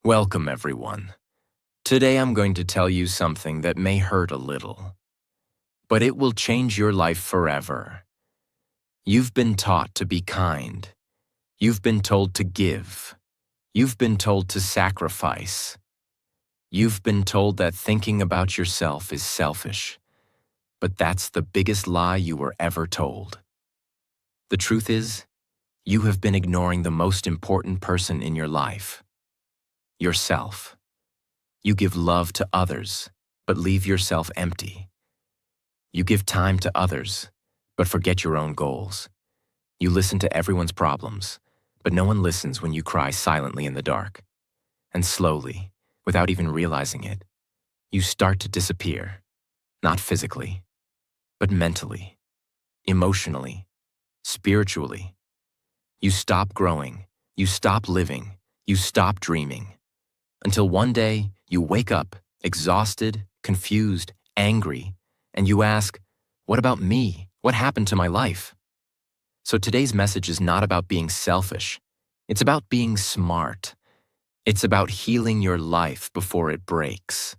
Welcome, everyone. Today I'm going to tell you something that may hurt a little, but it will change your life forever. You've been taught to be kind. You've been told to give. You've been told to sacrifice. You've been told that thinking about yourself is selfish, but that's the biggest lie you were ever told. The truth is, you have been ignoring the most important person in your life. Yourself. You give love to others, but leave yourself empty. You give time to others, but forget your own goals. You listen to everyone's problems, but no one listens when you cry silently in the dark. And slowly, without even realizing it, you start to disappear, not physically, but mentally, emotionally, spiritually. You stop growing, you stop living, you stop dreaming. Until one day, you wake up, exhausted, confused, angry, and you ask, what about me? What happened to my life? So today's message is not about being selfish. It's about being smart. It's about healing your life before it breaks.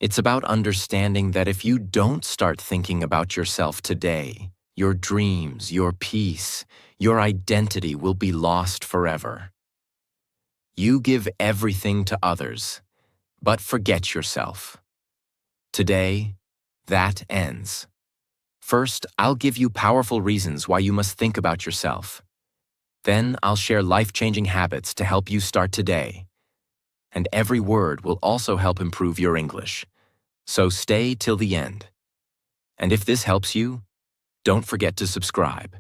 It's about understanding that if you don't start thinking about yourself today, your dreams, your peace, your identity will be lost forever. You give everything to others, but forget yourself. Today, that ends. First, I'll give you powerful reasons why you must think about yourself. Then, I'll share life-changing habits to help you start today. And every word will also help improve your English. So stay till the end. And if this helps you, don't forget to subscribe.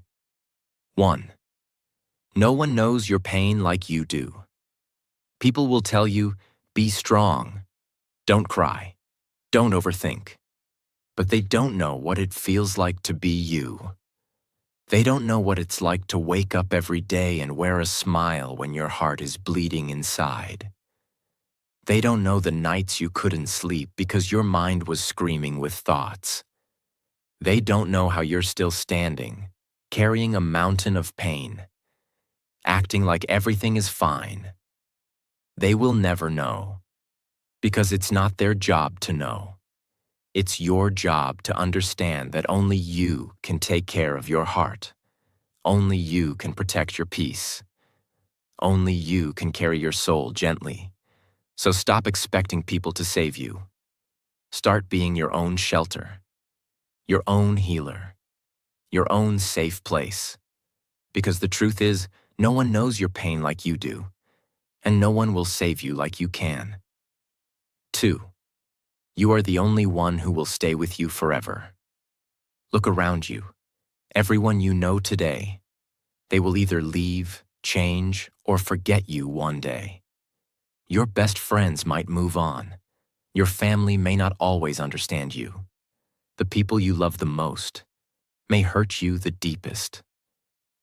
1. No one knows your pain like you do. People will tell you, be strong, don't cry, don't overthink. But they don't know what it feels like to be you. They don't know what it's like to wake up every day and wear a smile when your heart is bleeding inside. They don't know the nights you couldn't sleep because your mind was screaming with thoughts. They don't know how you're still standing, carrying a mountain of pain, acting like everything is fine. They will never know, because it's not their job to know. It's your job to understand that only you can take care of your heart. Only you can protect your peace. Only you can carry your soul gently. So stop expecting people to save you. Start being your own shelter, your own healer, your own safe place. Because the truth is, no one knows your pain like you do. And no one will save you like you can. 2. You are the only one who will stay with you forever. Look around you. Everyone you know today, they will either leave, change, or forget you one day. Your best friends might move on. Your family may not always understand you. The people you love the most may hurt you the deepest.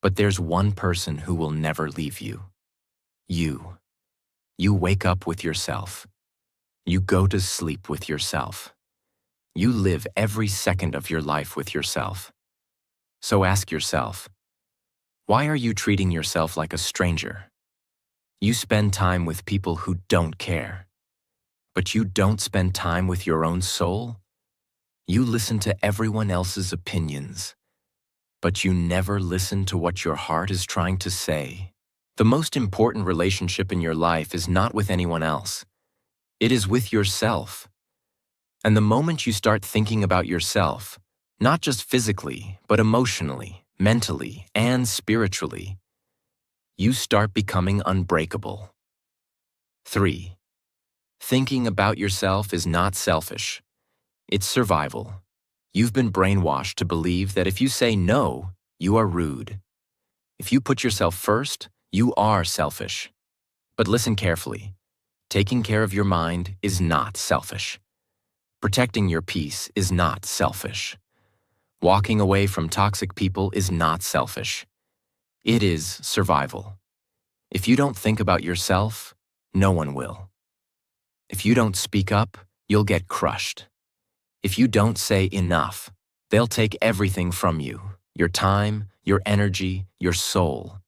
But there's one person who will never leave you. You. You wake up with yourself. You go to sleep with yourself. You live every second of your life with yourself. So ask yourself, why are you treating yourself like a stranger? You spend time with people who don't care. But you don't spend time with your own soul? You listen to everyone else's opinions, but you never listen to what your heart is trying to say. The most important relationship in your life is not with anyone else. It is with yourself. And the moment you start thinking about yourself, not just physically, but emotionally, mentally, and spiritually, you start becoming unbreakable. 3. Thinking about yourself is not selfish. It's survival. You've been brainwashed to believe that if you say no, you are rude. If you put yourself first, you are selfish. But listen carefully. Taking care of your mind is not selfish. Protecting your peace is not selfish. Walking away from toxic people is not selfish. It is survival. If you don't think about yourself, no one will. If you don't speak up, you'll get crushed. If you don't say enough, they'll take everything from you, your time, your energy, your soul.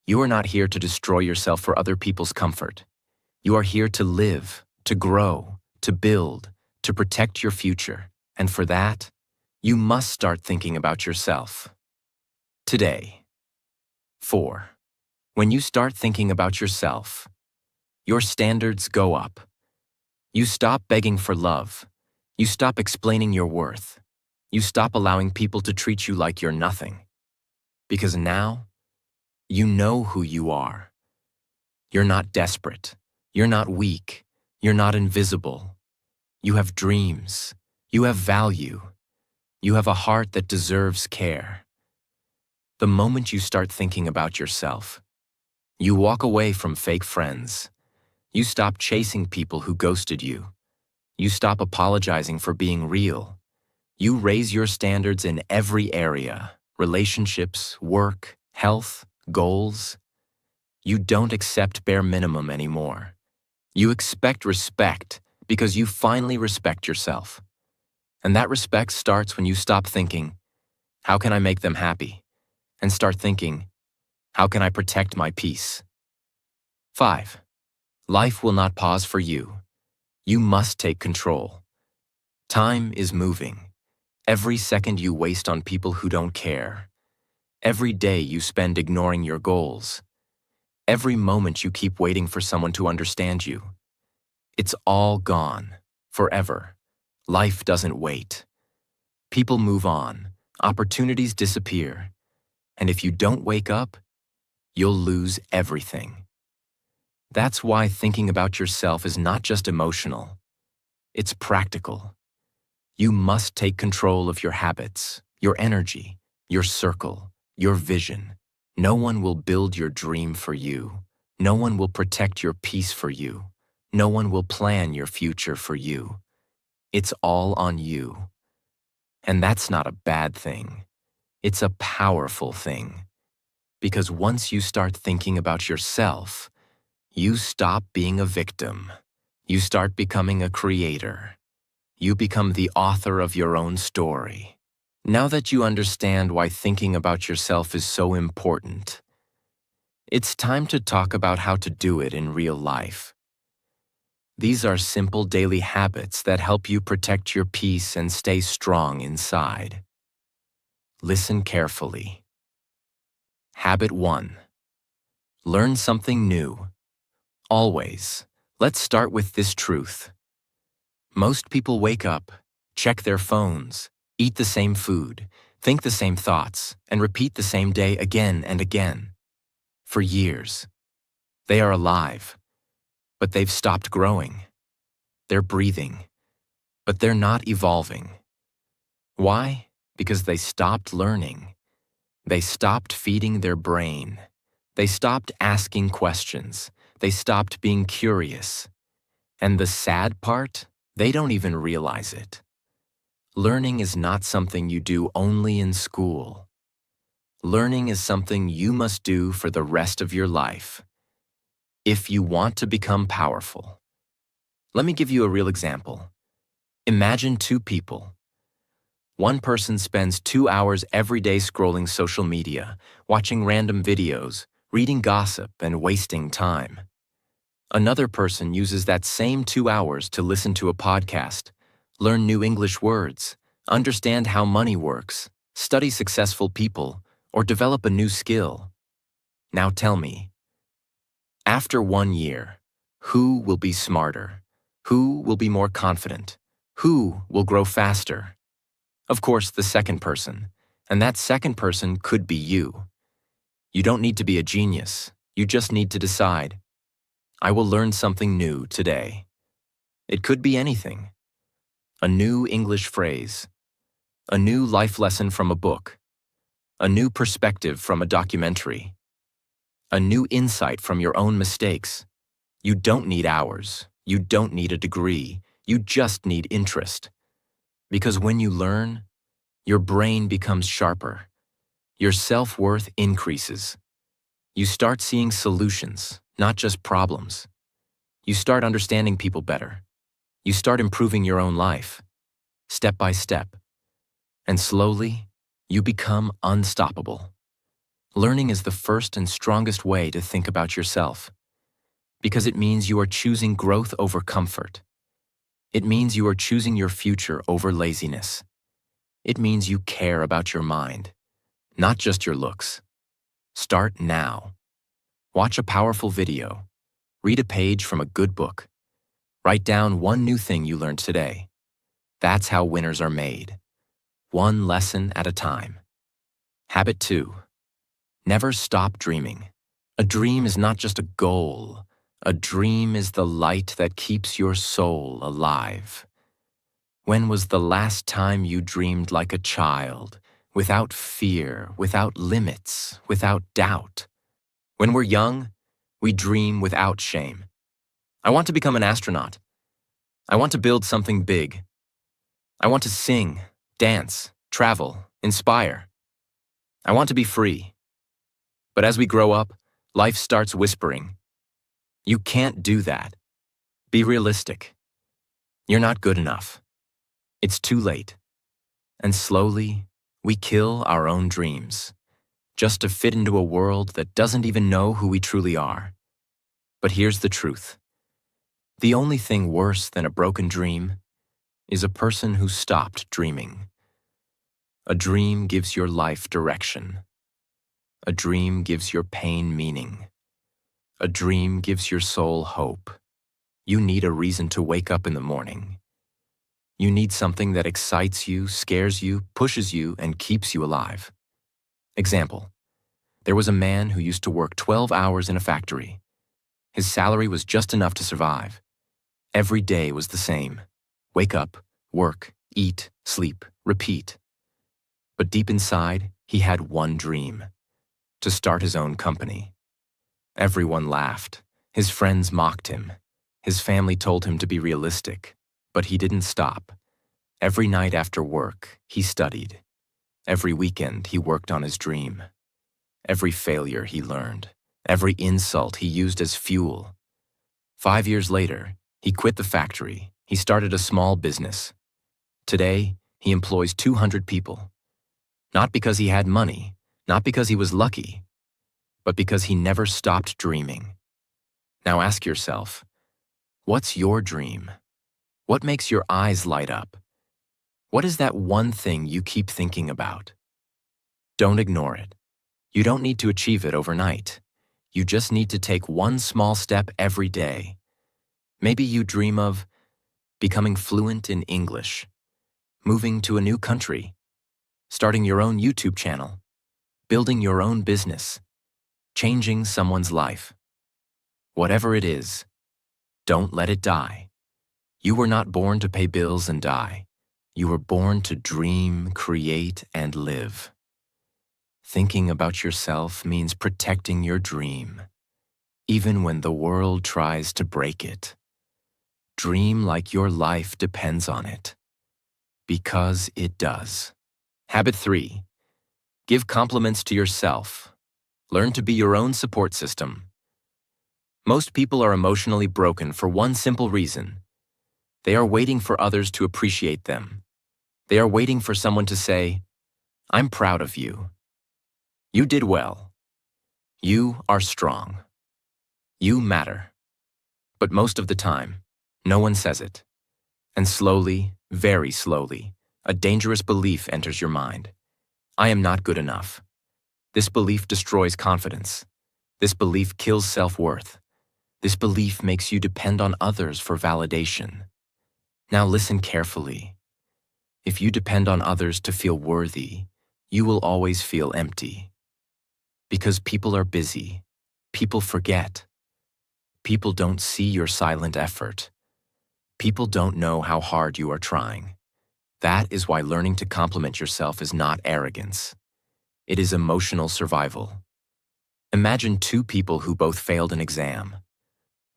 You are not here to destroy yourself for other people's comfort. You are here to live, to grow, to build, to protect your future. And for that, you must start thinking about yourself. Today. 4. When you start thinking about yourself, your standards go up. You stop begging for love. You stop explaining your worth. You stop allowing people to treat you like you're nothing. Because now, you know who you are. You're not desperate. You're not weak. You're not invisible. You have dreams. You have value. You have a heart that deserves care. The moment you start thinking about yourself, you walk away from fake friends. You stop chasing people who ghosted you. You stop apologizing for being real. You raise your standards in every area: relationships, work, health, goals. You don't accept bare minimum anymore. You expect respect because you finally respect yourself. And that respect starts when you stop thinking, how can I make them happy? And start thinking, how can I protect my peace? 5. Life will not pause for you. You must take control. Time is moving. Every second you waste on people who don't care. Every day you spend ignoring your goals. Every moment you keep waiting for someone to understand you. It's all gone, forever. Life doesn't wait. People move on. Opportunities disappear. And if you don't wake up, you'll lose everything. That's why thinking about yourself is not just emotional. It's practical. You must take control of your habits, your energy, your circle, your vision. No one will build your dream for you. No one will protect your peace for you. No one will plan your future for you. It's all on you. And that's not a bad thing. It's a powerful thing. Because once you start thinking about yourself, you stop being a victim. You start becoming a creator. You become the author of your own story. Now that you understand why thinking about yourself is so important, it's time to talk about how to do it in real life. These are simple daily habits that help you protect your peace and stay strong inside. Listen carefully. Habit 1. Learn something new. Always. Let's start with this truth. Most people wake up, check their phones, eat the same food, think the same thoughts, and repeat the same day again and again. For years. They are alive, but they've stopped growing. They're breathing, but they're not evolving. Why? Because they stopped learning. They stopped feeding their brain. They stopped asking questions. They stopped being curious. And the sad part? They don't even realize it. Learning is not something you do only in school. Learning is something you must do for the rest of your life. If you want to become powerful. Let me give you a real example. Imagine 2 people. One person spends 2 hours every day scrolling social media, watching random videos, reading gossip, and wasting time. Another person uses that same 2 hours to listen to a podcast, learn new English words, understand how money works, study successful people, or develop a new skill. Now tell me, after 1 year, who will be smarter? Who will be more confident? Who will grow faster? Of course, the second person, and that second person could be you. You don't need to be a genius. You just need to decide, I will learn something new today. It could be anything. A new English phrase, a new life lesson from a book, a new perspective from a documentary, a new insight from your own mistakes. You don't need hours. You don't need a degree. You just need interest. Because when you learn, your brain becomes sharper. Your self-worth increases. You start seeing solutions, not just problems. You start understanding people better. You start improving your own life, step by step. And slowly, you become unstoppable. Learning is the first and strongest way to think about yourself. Because it means you are choosing growth over comfort. It means you are choosing your future over laziness. It means you care about your mind, not just your looks. Start now. Watch a powerful video. Read a page from a good book. Write down one new thing you learned today. That's how winners are made. One lesson at a time. Habit 2. Never stop dreaming. A dream is not just a goal. A dream is the light that keeps your soul alive. When was the last time you dreamed like a child, without fear, without limits, without doubt? When we're young, we dream without shame. I want to become an astronaut. I want to build something big. I want to sing, dance, travel, inspire. I want to be free. But as we grow up, life starts whispering, "You can't do that. Be realistic. You're not good enough. It's too late." And slowly, we kill our own dreams, just to fit into a world that doesn't even know who we truly are. But here's the truth. The only thing worse than a broken dream is a person who stopped dreaming. A dream gives your life direction. A dream gives your pain meaning. A dream gives your soul hope. You need a reason to wake up in the morning. You need something that excites you, scares you, pushes you, and keeps you alive. Example: there was a man who used to work 12 hours in a factory. His salary was just enough to survive. Every day was the same. Wake up, work, eat, sleep, repeat. But deep inside, he had one dream: to start his own company. Everyone laughed. His friends mocked him. His family told him to be realistic. But he didn't stop. Every night after work, he studied. Every weekend, he worked on his dream. Every failure he learned. Every insult he used as fuel. 5 years later, he quit the factory. He started a small business. Today, he employs 200 people. Not because he had money, not because he was lucky, but because he never stopped dreaming. Now ask yourself, what's your dream? What makes your eyes light up? What is that one thing you keep thinking about? Don't ignore it. You don't need to achieve it overnight. You just need to take one small step every day. Maybe you dream of becoming fluent in English, moving to a new country, starting your own YouTube channel, building your own business, changing someone's life. Whatever it is, don't let it die. You were not born to pay bills and die. You were born to dream, create, and live. Thinking about yourself means protecting your dream, even when the world tries to break it. Dream like your life depends on it, because it does. Habit 3. Give compliments to yourself. Learn to be your own support system. Most people are emotionally broken for one simple reason. They are waiting for others to appreciate them. They are waiting for someone to say, "I'm proud of you. You did well. You are strong. You matter." But most of the time, no one says it. And slowly, very slowly, a dangerous belief enters your mind. I am not good enough. This belief destroys confidence. This belief kills self-worth. This belief makes you depend on others for validation. Now listen carefully. If you depend on others to feel worthy, you will always feel empty. Because people are busy. People forget. People don't see your silent effort. People don't know how hard you are trying. That is why learning to compliment yourself is not arrogance. It is emotional survival. Imagine two people who both failed an exam.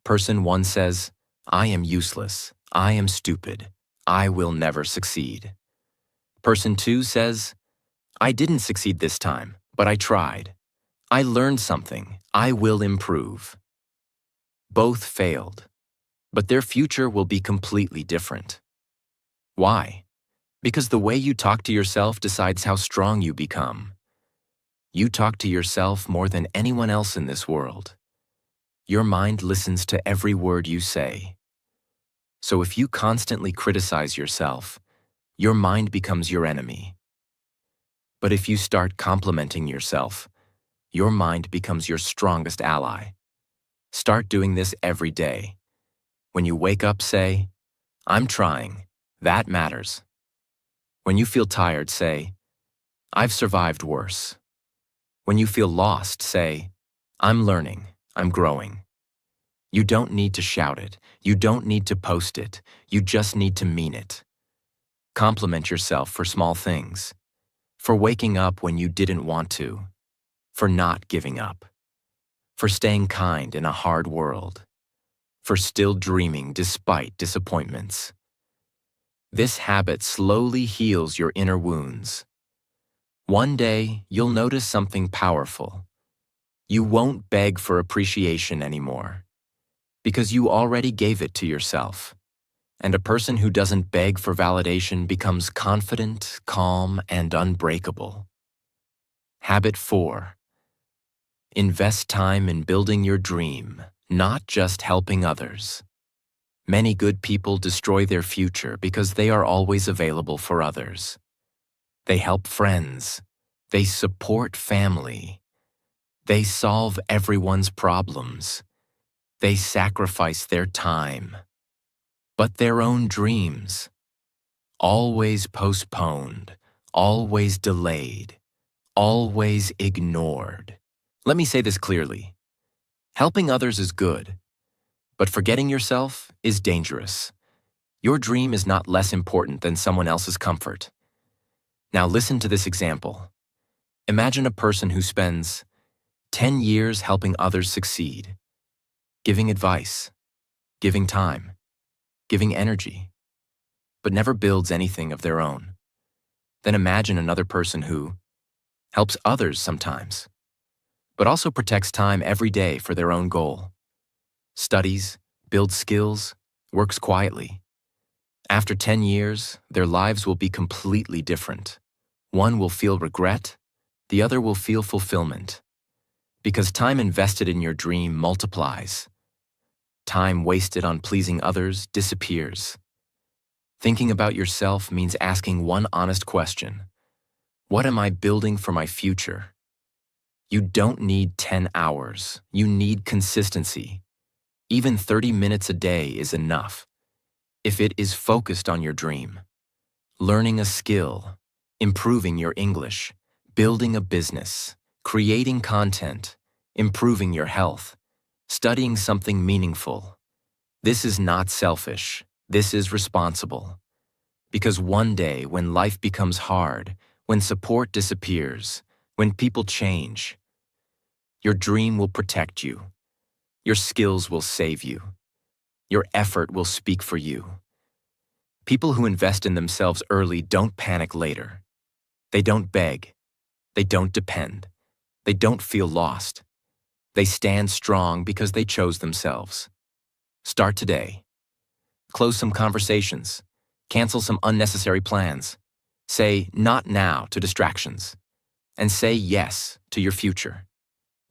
Person 1 says, "I am useless. I am stupid. I will never succeed." Person 2 says, "I didn't succeed this time, but I tried. I learned something. I will improve." Both failed, but their future will be completely different. Why? Because the way you talk to yourself decides how strong you become. You talk to yourself more than anyone else in this world. Your mind listens to every word you say. So if you constantly criticize yourself, your mind becomes your enemy. But if you start complimenting yourself, your mind becomes your strongest ally. Start doing this every day. When you wake up, say, "I'm trying. That matters." When you feel tired, say, "I've survived worse." When you feel lost, say, "I'm learning. I'm growing." You don't need to shout it. You don't need to post it. You just need to mean it. Compliment yourself for small things. For waking up when you didn't want to. For not giving up. For staying kind in a hard world. For still dreaming despite disappointments. This habit slowly heals your inner wounds. One day, you'll notice something powerful. You won't beg for appreciation anymore, because you already gave it to yourself. And a person who doesn't beg for validation becomes confident, calm, and unbreakable. Habit 4. Invest time in building your dream, not just helping others. Many good people destroy their future because they are always available for others. They help friends. They support family. They solve everyone's problems. They sacrifice their time. But their own dreams, always postponed, always delayed, always ignored. Let me say this clearly. Helping others is good, but forgetting yourself is dangerous. Your dream is not less important than someone else's comfort. Now listen to this example. Imagine a person who spends 10 years helping others succeed, giving advice, giving time, giving energy, but never builds anything of their own. Then imagine another person who helps others sometimes, but also protects time every day for their own goal, studies, builds skills, works quietly. After 10 years, their lives will be completely different. One will feel regret, the other will feel fulfillment. Because time invested in your dream multiplies. Time wasted on pleasing others disappears. Thinking about yourself means asking one honest question. What am I building for my future? You don't need 10 hours. You need consistency. Even 30 minutes a day is enough. If it is focused on your dream, learning a skill, improving your English, building a business, creating content, improving your health, studying something meaningful. This is not selfish. This is responsible. Because one day when life becomes hard, when support disappears, when people change, your dream will protect you. Your skills will save you. Your effort will speak for you. People who invest in themselves early don't panic later. They don't beg. They don't depend. They don't feel lost. They stand strong because they chose themselves. Start today. Close some conversations. Cancel some unnecessary plans. Say not now to distractions. And say yes to your future.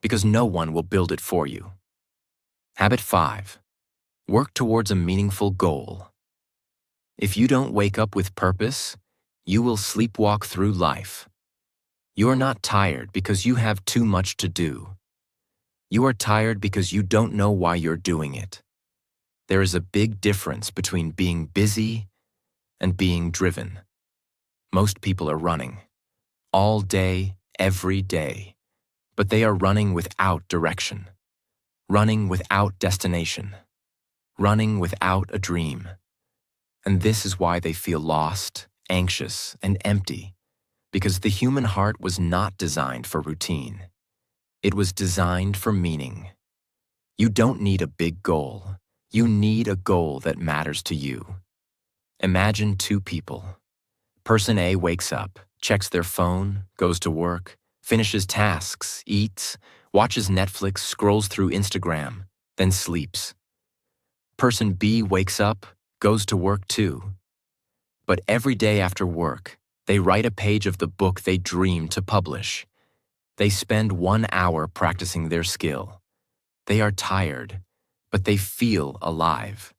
Because no one will build it for you. Habit 5. Work towards a meaningful goal. If you don't wake up with purpose, you will sleepwalk through life. You are not tired because you have too much to do. You are tired because you don't know why you're doing it. There is a big difference between being busy and being driven. Most people are running, all day, every day, but they are running without direction, running without destination, running without a dream. And this is why they feel lost, anxious, and empty, because the human heart was not designed for routine. It was designed for meaning. You don't need a big goal. You need a goal that matters to you. Imagine two people. Person A wakes up, checks their phone, goes to work, finishes tasks, eats, watches Netflix, scrolls through Instagram, then sleeps. Person B wakes up, goes to work too. But every day after work, they write a page of the book they dream to publish. They spend 1 hour practicing their skill. They are tired, but they feel alive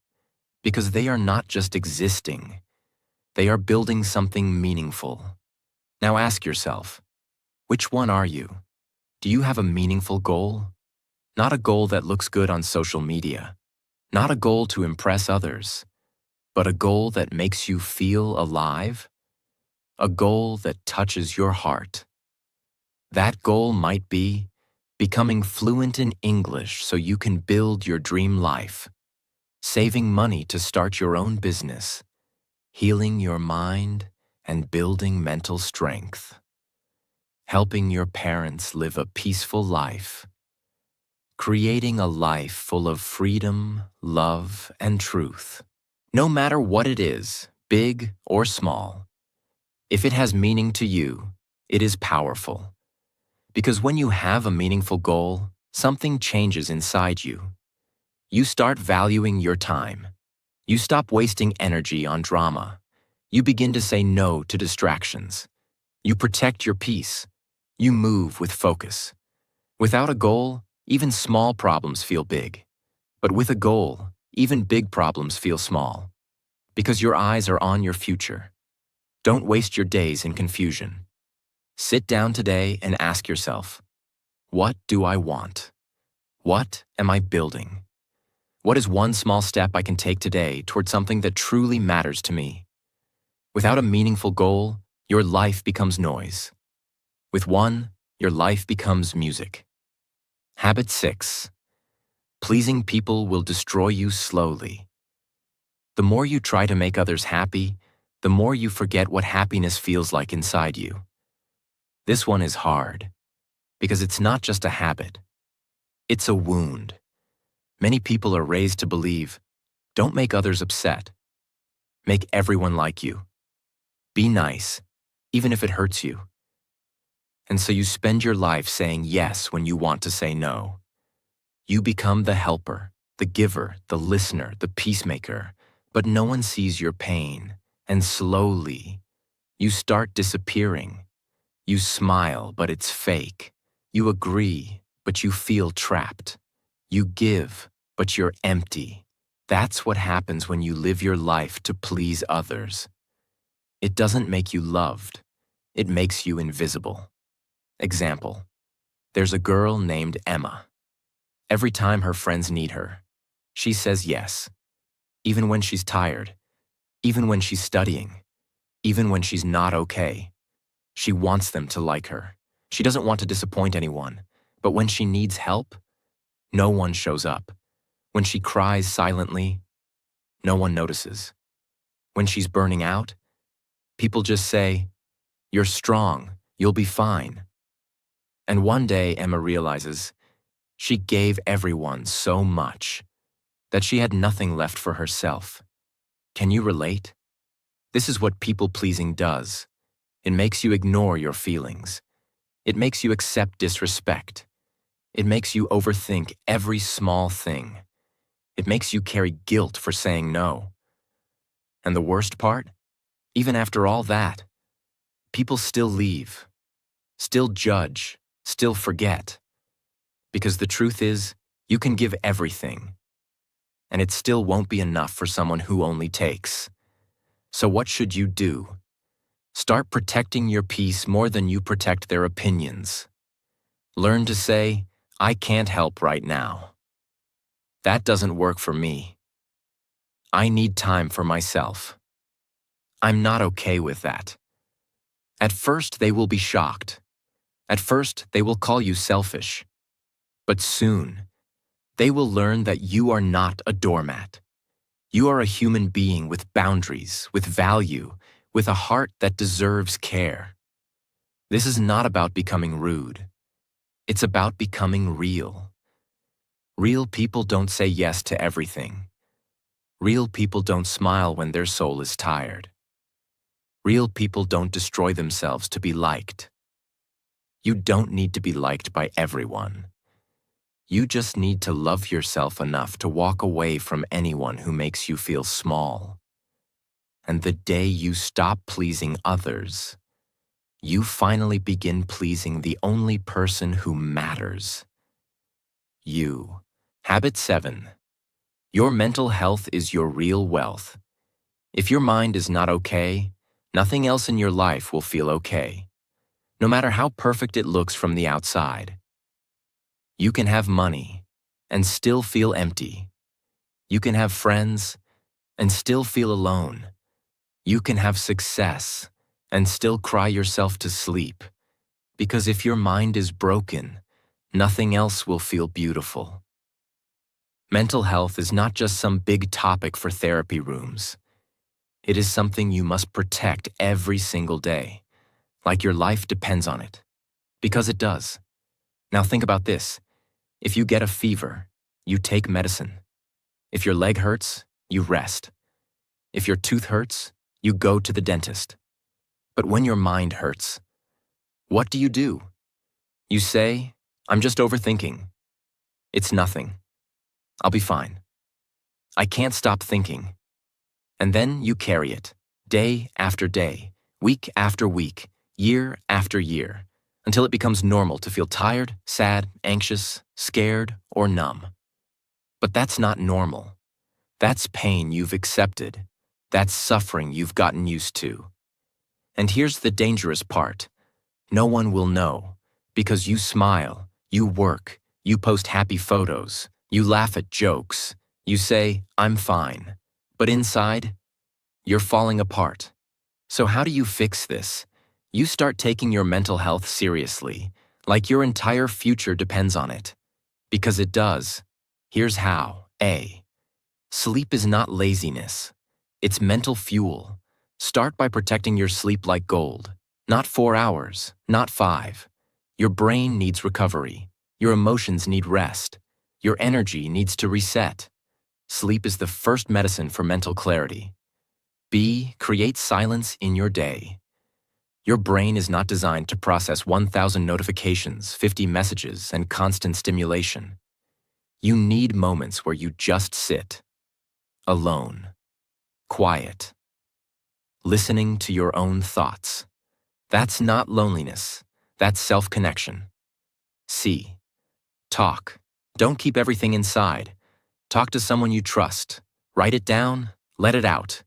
because they are not just existing, they are building something meaningful. Now ask yourself, which one are you? Do you have a meaningful goal? Not a goal that looks good on social media, not a goal to impress others, but a goal that makes you feel alive, a goal that touches your heart. That goal might be becoming fluent in English so you can build your dream life, saving money to start your own business, healing your mind and building mental strength, helping your parents live a peaceful life, creating a life full of freedom, love, and truth. No matter what it is, big or small, if it has meaning to you, it is powerful. Because when you have a meaningful goal, something changes inside you. You start valuing your time. You stop wasting energy on drama. You begin to say no to distractions. You protect your peace. You move with focus. Without a goal, even small problems feel big. But with a goal, even big problems feel small. Because your eyes are on your future. Don't waste your days in confusion. Sit down today and ask yourself, what do I want? What am I building? What is one small step I can take today toward something that truly matters to me? Without a meaningful goal, your life becomes noise. With one, your life becomes music. Habit 6. Pleasing people will destroy you slowly. The more you try to make others happy, the more you forget what happiness feels like inside you. This one is hard, because it's not just a habit. It's a wound. Many people are raised to believe, don't make others upset. Make everyone like you. Be nice, even if it hurts you. And so you spend your life saying yes when you want to say no. You become the helper, the giver, the listener, the peacemaker, but no one sees your pain, and slowly, you start disappearing. You smile, but it's fake. You agree, but you feel trapped. You give, but you're empty. That's what happens when you live your life to please others. It doesn't make you loved. It makes you invisible. Example, there's a girl named Emma. Every time her friends need her, she says yes. Even when she's tired, even when she's studying, even when she's not okay. She wants them to like her. She doesn't want to disappoint anyone. But when she needs help, no one shows up. When she cries silently, no one notices. When she's burning out, people just say, "You're strong, you'll be fine." And one day Emma realizes she gave everyone so much that she had nothing left for herself. Can you relate? This is what people-pleasing does. It makes you ignore your feelings. It makes you accept disrespect. It makes you overthink every small thing. It makes you carry guilt for saying no. And the worst part? Even after all that, people still leave, still judge, still forget. Because the truth is, you can give everything, and it still won't be enough for someone who only takes. So what should you do? Start protecting your peace more than you protect their opinions. Learn to say, I can't help right now. That doesn't work for me. I need time for myself. I'm not okay with that. At first, they will be shocked. At first, they will call you selfish. But soon, they will learn that you are not a doormat. You are a human being with boundaries, with value, with a heart that deserves care. This is not about becoming rude. It's about becoming real. Real people don't say yes to everything. Real people don't smile when their soul is tired. Real people don't destroy themselves to be liked. You don't need to be liked by everyone. You just need to love yourself enough to walk away from anyone who makes you feel small. And the day you stop pleasing others, you finally begin pleasing the only person who matters. You. Habit 7. Your mental health is your real wealth. If your mind is not okay, nothing else in your life will feel okay, no matter how perfect it looks from the outside. You can have money and still feel empty. You can have friends and still feel alone. You can have success and still cry yourself to sleep. Because if your mind is broken, nothing else will feel beautiful. Mental health is not just some big topic for therapy rooms. It is something you must protect every single day, like your life depends on it. Because it does. Now think about this. If you get a fever, you take medicine. If your leg hurts, you rest. If your tooth hurts, you go to the dentist. But when your mind hurts, what do? You say, "I'm just overthinking. It's nothing. I'll be fine. I can't stop thinking." And then you carry it, day after day, week after week, year after year, until it becomes normal to feel tired, sad, anxious, scared, or numb. But that's not normal. That's pain you've accepted. That's suffering you've gotten used to. And here's the dangerous part. No one will know, because you smile, you work, you post happy photos, you laugh at jokes, you say, "I'm fine." But inside, you're falling apart. So how do you fix this? You start taking your mental health seriously, like your entire future depends on it. Because it does. Here's how. A. Sleep is not laziness. It's mental fuel. Start by protecting your sleep like gold. Not 4 hours, not 5. Your brain needs recovery. Your emotions need rest. Your energy needs to reset. Sleep is the first medicine for mental clarity. B. Create silence in your day. Your brain is not designed to process 1,000 notifications, 50 messages, and constant stimulation. You need moments where you just sit, alone, quiet, listening to your own thoughts. That's not loneliness. That's self-connection. C. Talk. Don't keep everything inside. Talk to someone you trust. Write it down, let it out.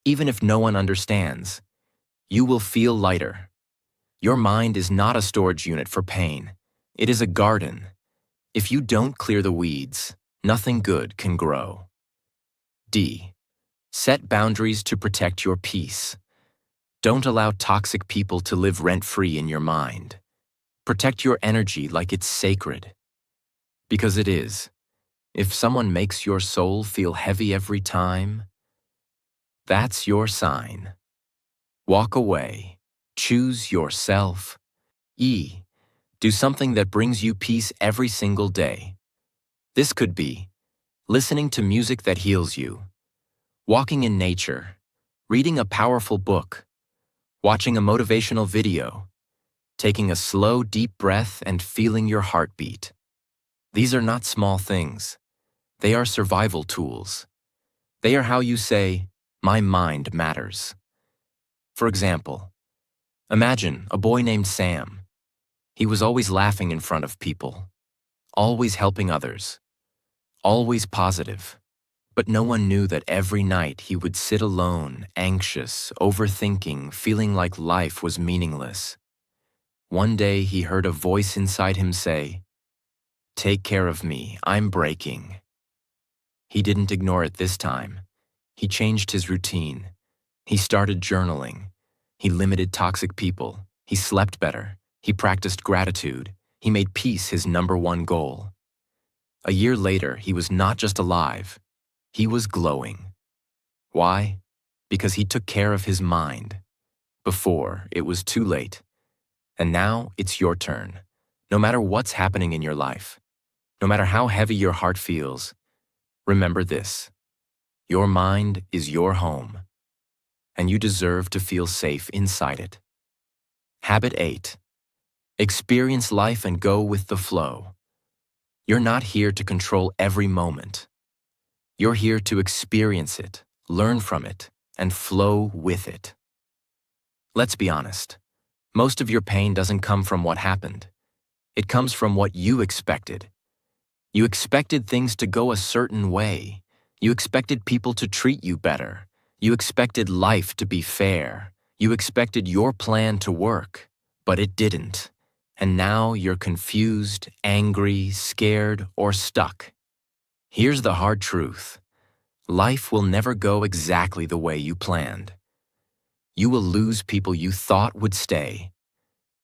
Even if no one understands, you will feel lighter. Your mind is not a storage unit for pain. It is a garden. If you don't clear the weeds, nothing good can grow. D. Set boundaries to protect your peace. Don't allow toxic people to live rent-free in your mind. Protect your energy like it's sacred. Because it is. If someone makes your soul feel heavy every time, that's your sign. Walk away. Choose yourself. E. Do something that brings you peace every single day. This could be listening to music that heals you, walking in nature, reading a powerful book, watching a motivational video, taking a slow, deep breath and feeling your heartbeat. These are not small things. They are survival tools. They are how you say, "My mind matters." For example, imagine a boy named Sam. He was always laughing in front of people, always helping others, always positive. But no one knew that every night he would sit alone, anxious, overthinking, feeling like life was meaningless. One day he heard a voice inside him say, "Take care of me, I'm breaking." He didn't ignore it this time. He changed his routine. He started journaling. He limited toxic people. He slept better. He practiced gratitude. He made peace his #1 goal. A year later, he was not just alive. He was glowing. Why? Because he took care of his mind. Before, it was too late. And now, it's your turn. No matter what's happening in your life, no matter how heavy your heart feels, remember this. Your mind is your home, and you deserve to feel safe inside it. Habit 8. Experience life and go with the flow. You're not here to control every moment. You're here to experience it, learn from it, and flow with it. Let's be honest. Most of your pain doesn't come from what happened. It comes from what you expected. You expected things to go a certain way. You expected people to treat you better. You expected life to be fair. You expected your plan to work, but it didn't. And now you're confused, angry, scared, or stuck. Here's the hard truth. Life will never go exactly the way you planned. You will lose people you thought would stay.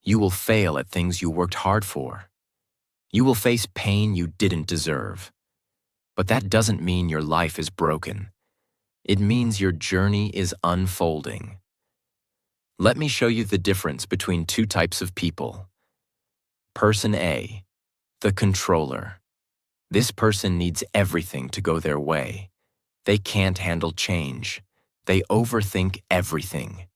You will fail at things you worked hard for. You will face pain you didn't deserve. But that doesn't mean your life is broken. It means your journey is unfolding. Let me show you the difference between two types of people. Person A, the controller. This person needs everything to go their way. They can't handle change. They overthink everything.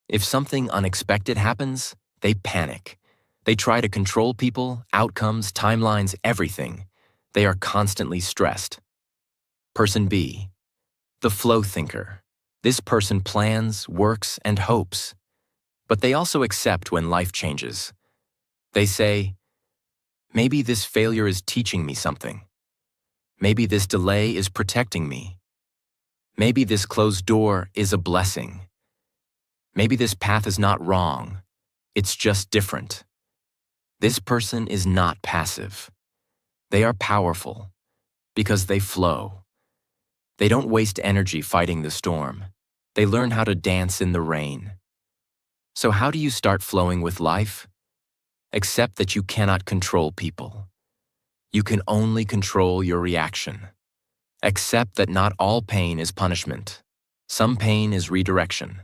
If something unexpected happens, they panic. They try to control people, outcomes, timelines, everything. They are constantly stressed. Person B, the flow thinker. This person plans, works, and hopes. But they also accept when life changes. They say, maybe this failure is teaching me something. Maybe this delay is protecting me. Maybe this closed door is a blessing. Maybe this path is not wrong. It's just different. This person is not passive. They are powerful because they flow. They don't waste energy fighting the storm. They learn how to dance in the rain. So how do you start flowing with life? Accept that you cannot control people. You can only control your reaction. Accept that not all pain is punishment. Some pain is redirection.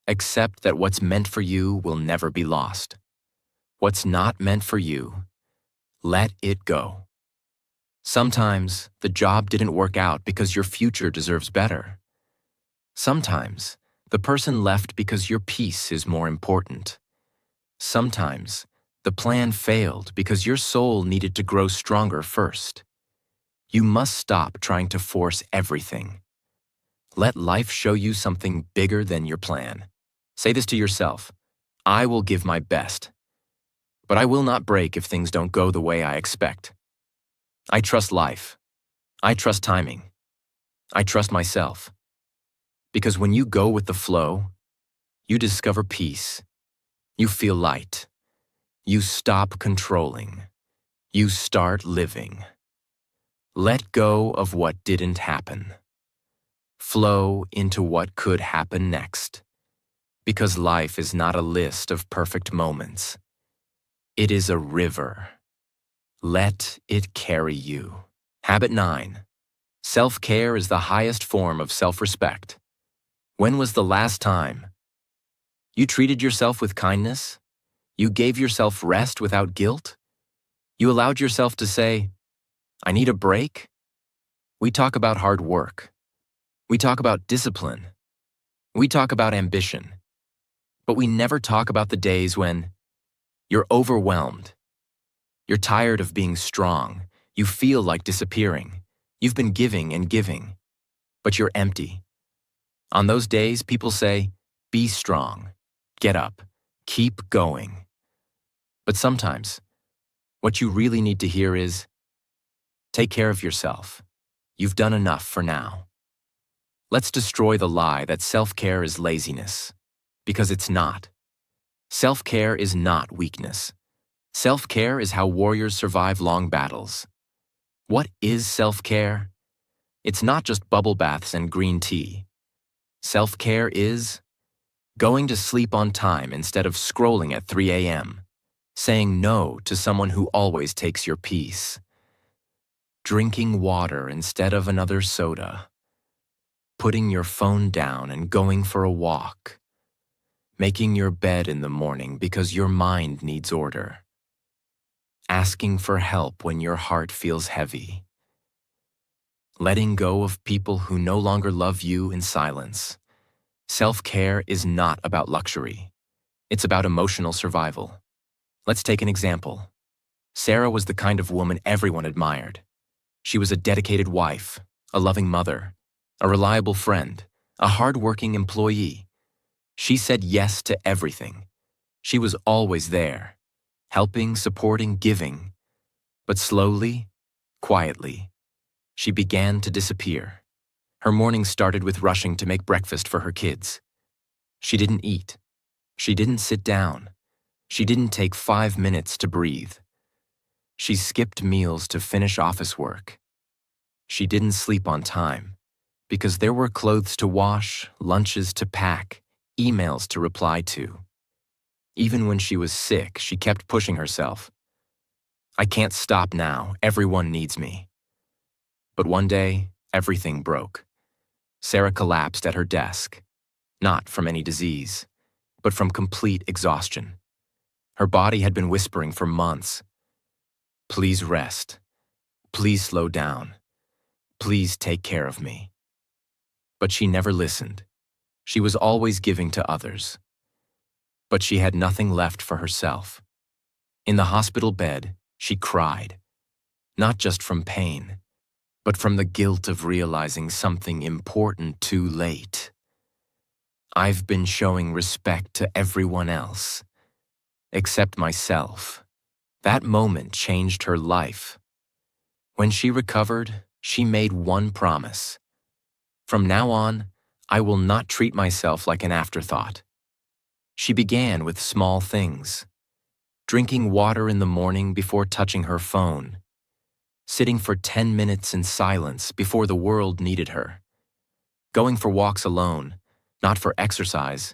Accept that what's meant for you will never be lost. What's not meant for you, let it go. Sometimes the job didn't work out because your future deserves better. Sometimes the person left because your peace is more important. Sometimes the plan failed because your soul needed to grow stronger first. You must stop trying to force everything. Let life show you something bigger than your plan. Say this to yourself, I will give my best, but I will not break if things don't go the way I expect. I trust life. I trust timing. I trust myself. Because when you go with the flow, you discover peace. You feel light. You stop controlling. You start living. Let go of what didn't happen. Flow into what could happen next. Because life is not a list of perfect moments. It is a river. Let it carry you. Habit 9. Self-care is the highest form of self-respect. When was the last time you treated yourself with kindness? You gave yourself rest without guilt? You allowed yourself to say, I need a break? We talk about hard work. We talk about discipline. We talk about ambition. But we never talk about the days when you're overwhelmed. You're tired of being strong. You feel like disappearing. You've been giving and giving, but you're empty. On those days, people say, be strong, get up, keep going. But sometimes, what you really need to hear is, take care of yourself. You've done enough for now. Let's destroy the lie that self-care is laziness, because it's not. Self-care is not weakness. Self-care is how warriors survive long battles. What is self-care? It's not just bubble baths and green tea. Self-care is going to sleep on time instead of scrolling at 3 a.m., saying no to someone who always takes your peace, drinking water instead of another soda, putting your phone down and going for a walk, making your bed in the morning because your mind needs order, asking for help when your heart feels heavy, letting go of people who no longer love you in silence. Self-care is not about luxury. It's about emotional survival. Let's take an example. Sarah was the kind of woman everyone admired. She was a dedicated wife, a loving mother, a reliable friend, a hard-working employee. She said yes to everything. She was always there, helping, supporting, giving. But slowly, Quietly, she began to disappear. Her morning started with rushing to make breakfast for her kids. She didn't eat. She didn't sit down. She didn't take 5 minutes to breathe. She skipped meals to finish office work. She didn't sleep on time because there were clothes to wash, lunches to pack, emails to reply to. Even when she was sick, she kept pushing herself. I can't stop now. Everyone needs me. But one day, everything broke. Sarah collapsed at her desk, not from any disease, but from complete exhaustion. Her body had been whispering for months. Please rest. Please slow down. Please take care of me. But she never listened. She was always giving to others. But she had nothing left for herself. In the hospital bed, she cried, not just from pain, but from the guilt of realizing something important too late. I've been showing respect to everyone else, except myself. That moment changed her life. When she recovered, she made one promise. From now on, I will not treat myself like an afterthought. She began with small things. Drinking water in the morning before touching her phone. Sitting for 10 minutes in silence before the world needed her. Going for walks alone, not for exercise,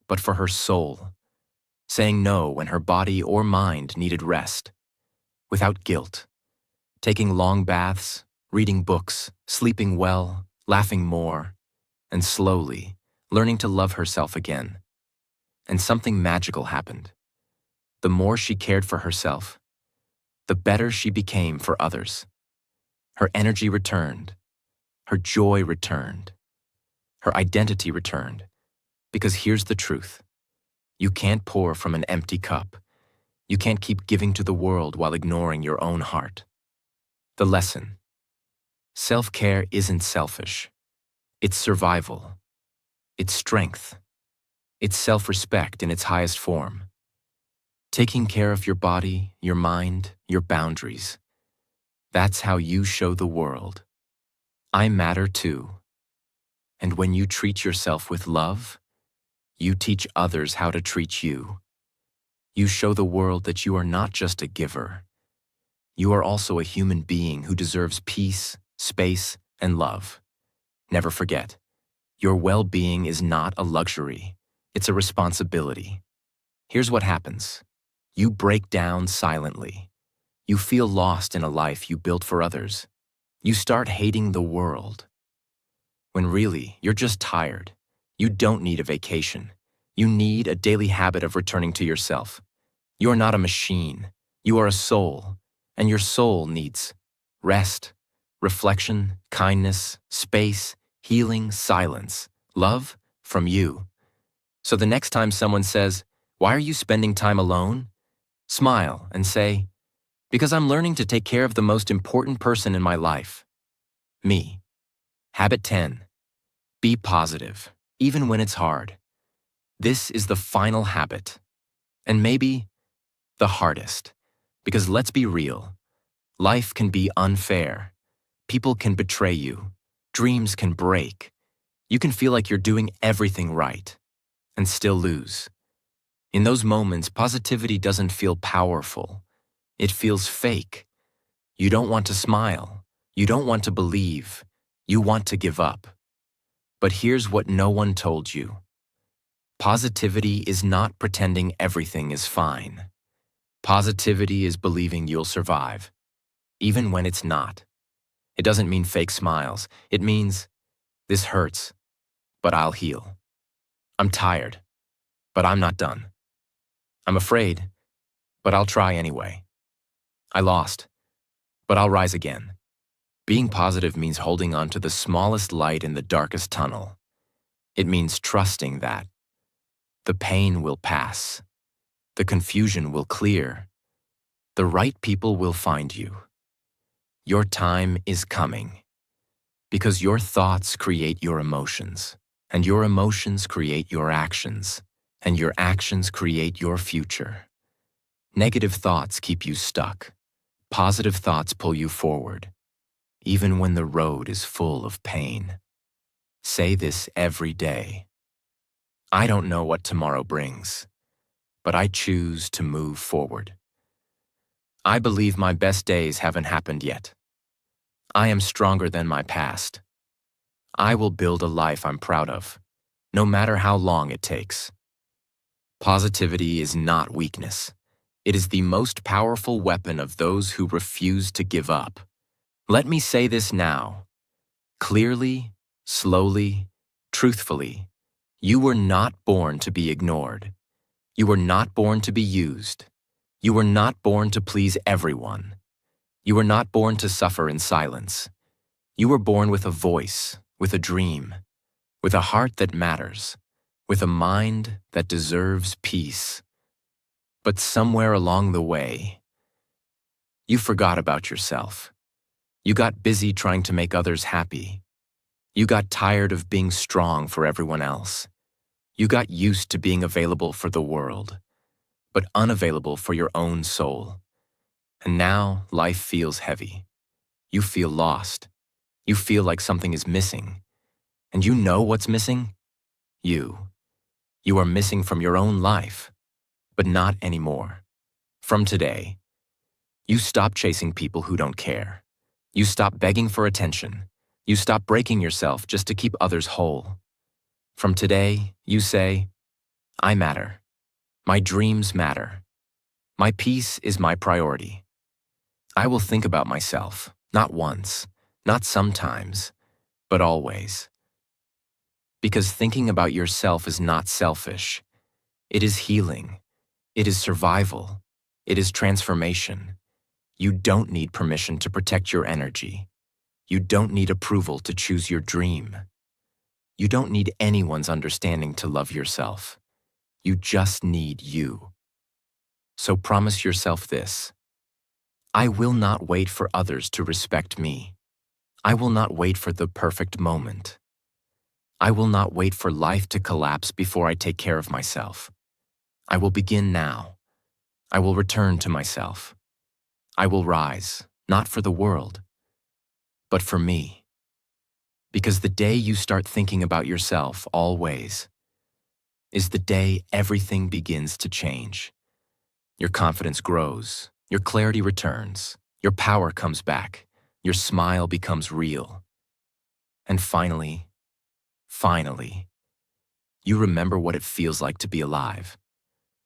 but for her soul. Saying no when her body or mind needed rest. Without guilt. Taking long baths, reading books, sleeping well, laughing more, and slowly learning to love herself again. And something magical happened. The more she cared for herself, the better she became for others. Her energy returned. Her joy returned. Her identity returned. Because here's the truth. You can't pour from an empty cup. You can't keep giving to the world while ignoring your own heart. The lesson. Self-care isn't selfish. It's survival. It's strength. It's self-respect in its highest form. Taking care of your body, your mind, your boundaries. That's how you show the world. I matter too. And when you treat yourself with love, you teach others how to treat you. You show the world that you are not just a giver. You are also a human being who deserves peace, space, and love. Never forget, your well-being is not a luxury. It's a responsibility. Here's what happens. You break down silently. You feel lost in a life you built for others. You start hating the world. When really, you're just tired. You don't need a vacation. You need a daily habit of returning to yourself. You're not a machine. You are a soul. And your soul needs rest, reflection, kindness, space, healing, silence, love from you. So the next time someone says, "Why are you spending time alone?" Smile and say, "Because I'm learning to take care of the most important person in my life, me." Habit 10. Be positive, even when it's hard. This is the final habit, and maybe the hardest, because let's be real. Life can be unfair. People can betray you. Dreams can break. You can feel like you're doing everything right and still lose. In those moments, positivity doesn't feel powerful. It feels fake. You don't want to smile. You don't want to believe. You want to give up. But here's what no one told you. Positivity is not pretending everything is fine. Positivity is believing you'll survive, even when it's not. It doesn't mean fake smiles. It means, this hurts, but I'll heal. I'm tired, but I'm not done. I'm afraid, but I'll try anyway. I lost, but I'll rise again. Being positive means holding on to the smallest light in the darkest tunnel. It means trusting that the pain will pass, the confusion will clear, the right people will find you. Your time is coming, because your thoughts create your emotions, and your emotions create your actions, and your actions create your future. Negative thoughts keep you stuck. Positive thoughts pull you forward, even when the road is full of pain. Say this every day. I don't know what tomorrow brings, but I choose to move forward. I believe my best days haven't happened yet. I am stronger than my past. I will build a life I'm proud of, no matter how long it takes. Positivity is not weakness. It is the most powerful weapon of those who refuse to give up. Let me say this now, clearly, slowly, truthfully. You were not born to be ignored. You were not born to be used. You were not born to please everyone. You were not born to suffer in silence. You were born with a voice, with a dream, with a heart that matters, with a mind that deserves peace. But somewhere along the way, you forgot about yourself. You got busy trying to make others happy. You got tired of being strong for everyone else. You got used to being available for the world, but unavailable for your own soul. And now life feels heavy. You feel lost. You feel like something is missing. And you know what's missing? You. You are missing from your own life, but not anymore. From today, you stop chasing people who don't care. You stop begging for attention. You stop breaking yourself just to keep others whole. From today, you say, I matter. My dreams matter. My peace is my priority. I will think about myself, not once, not sometimes, but always. Because thinking about yourself is not selfish. It is healing. It is survival. It is transformation. You don't need permission to protect your energy. You don't need approval to choose your dream. You don't need anyone's understanding to love yourself. You just need you. So promise yourself this. I will not wait for others to respect me. I will not wait for the perfect moment. I will not wait for life to collapse before I take care of myself. I will begin now. I will return to myself. I will rise, not for the world, but for me. Because the day you start thinking about yourself always is the day everything begins to change. Your confidence grows, your clarity returns, your power comes back, your smile becomes real. And finally, you remember what it feels like to be alive.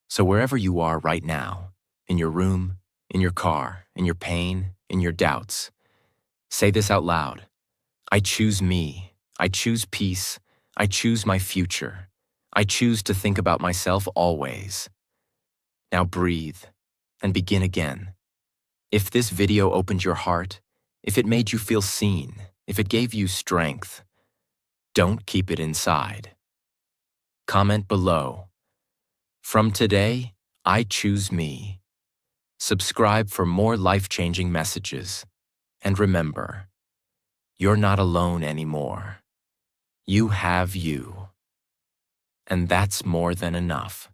So wherever you are right now, in your room, in your car, in your pain, in your doubts, say this out loud. I choose me. I choose peace. I choose my future. I choose to think about myself always. Now breathe and begin again. If this video opened your heart, if it made you feel seen, if it gave you strength, don't keep it inside. Comment below. From today, I choose me. Subscribe for more life-changing messages. And remember, you're not alone anymore. You have you. And that's more than enough.